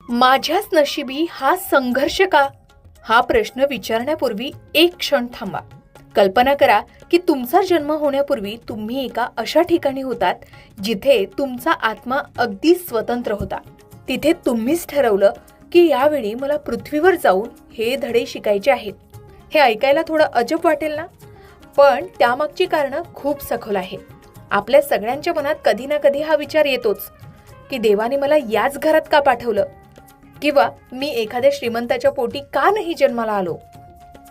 माझ्याच नशिबी हा संघर्ष का? हा प्रश्न विचारण्यापूर्वी एक क्षण थांबा. कल्पना करा की तुमचा जन्म होण्यापूर्वी तुम्ही एका अशा ठिकाणी होतात जिथे तुमचा आत्मा अगदी स्वतंत्र होता. तिथे तुम्हीच ठरवलं की यावेळी मला पृथ्वीवर जाऊन हे धडे शिकायचे आहेत. हे ऐकायला थोडं अजब वाटेल ना, पण त्यामागची कारणं खूप सखोल आहेत. आपल्या सगळ्यांच्या मनात कधी ना कधी हा विचार येतोच की देवाने मला याच घरात का पाठवलं, किंवा मी एखाद्या श्रीमंताच्या पोटी का नाही जन्माला आलो.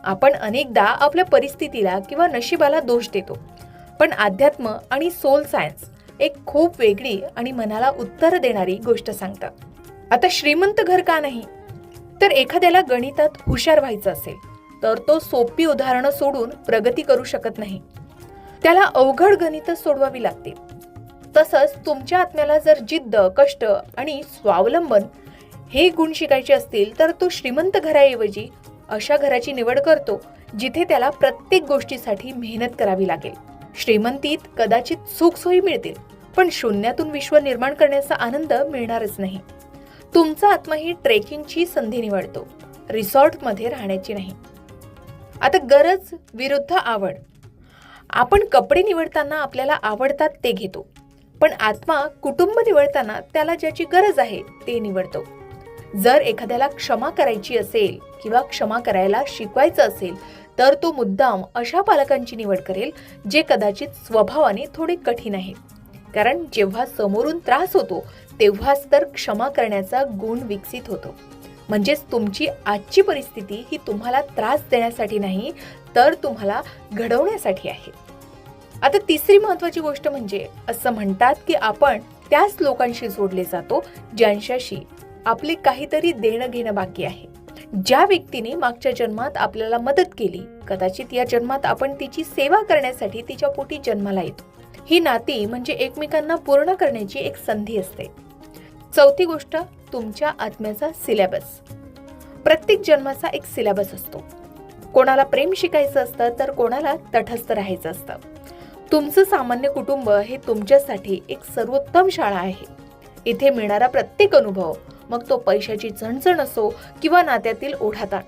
आपण अनेकदा आपल्या परिस्थितीला किंवा नशिबाला दोष देतो, पण अध्यात्म आणि सोल सायन्स एक खूप वेगळी आणि मनाला उत्तर देणारी गोष्ट सांगतं. आता श्रीमंत घर का नाही? तर एखाद्याला गणितात हुशार व्हायचं असेल तर तो सोपी उदाहरणं सोडून प्रगती करू शकत नाही. त्याला अवघड गणितच सोडवावी लागते. तसंच तुमच्या आत्म्याला जर जिद्द, कष्ट आणि स्वावलंबन हे गुण शिकायचे असतील तर तो श्रीमंत घराऐवजी अशा घराची निवड करतो जिथे त्याला प्रत्येक गोष्टीसाठी मेहनत करावी लागेल. श्रीमंतीत कदाचित सुखसोयी मिळतील, पण शून्यातून विश्व निर्माण करण्याचा आनंद मिळणारच नाही. तुमचा आत्मा ही ट्रेकिंगची संधी निवडतो, रिसॉर्टमध्ये राहण्याची नाही. आता गरज विरुद्ध आवड. आपण कपडे निवडताना आपल्याला आवडतात ते घेतो, पण आत्मा कुटुंब निवडताना त्याला ज्याची गरज आहे ते निवडतो. जर एखाद्याला क्षमा करायची असेल किंवा क्षमा करायला शिकवायचं असेल तर तो मुद्दाम अशा पालकांची निवड करेल जे कदाचित स्वभावाने थोडे कठीण आहेत. कारण जेव्हा समोरून त्रास होतो तेव्हाच तर क्षमा करण्याचा गुण विकसित होतो. म्हणजेच तुमची आजची परिस्थिती ही तुम्हाला त्रास देण्यासाठी नाही तर तुम्हाला घडवण्यासाठी आहे. आता तिसरी महत्वाची गोष्ट म्हणजे असं म्हणतात की आपण त्याच लोकांशी जोडले जातो ज्यांच्याशी आपले काहीतरी देणं घेणं बाकी आहे. ज्या व्यक्तीने मागच्या जन्मात आपल्याला मदत केली, कदाचित या जन्मात आपण तिची सेवा करण्यासाठी तिच्या पोटी जन्माला येतो. ही नाती म्हणजे एकमेकांना पूर्ण करण्याची एक संधी असते. चौथी गोष्ट, तुमच्या आत्म्याचा सिलेबस. प्रत्येक जन्माचा एक सिलेबस असतो. कोणाला प्रेम शिकायचं असतं तर कोणाला तटस्थ राहायचं असतं. तुमचं सामान्य कुटुंब हे तुमच्यासाठी एक सर्वोत्तम शाळा आहे. इथे मिळणारा प्रत्येक अनुभव, मग तो पैशाची चणचण असो किंवा नात्यातील ओढाताण,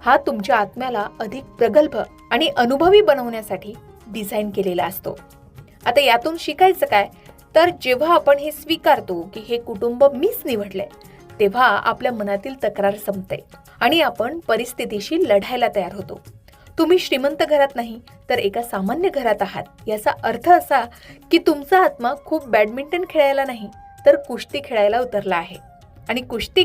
हा तुमच्या आत्म्याला अधिक प्रगल्भ आणि अनुभवी बनवण्यासाठी डिझाईन केलेला असतो. आता यातून शिकायचं काय? तर जेव्हा आपण हे स्वीकारतो की हे कुटुंब मीच निवडलंय, तेव्हा आपल्या मनातील तक्रार संपते आणि आपण परिस्थितीशी लढायला तयार होतो. तुम्ही श्रीमंत घरात नाही तर एका सामान्य घरात आहात. याचा अर्थ असा की तुमचा आत्मा खूप बॅडमिंटन खेळायला नाही तर कुस्ती खेळायला उतरला आहे. आणि कुस्ती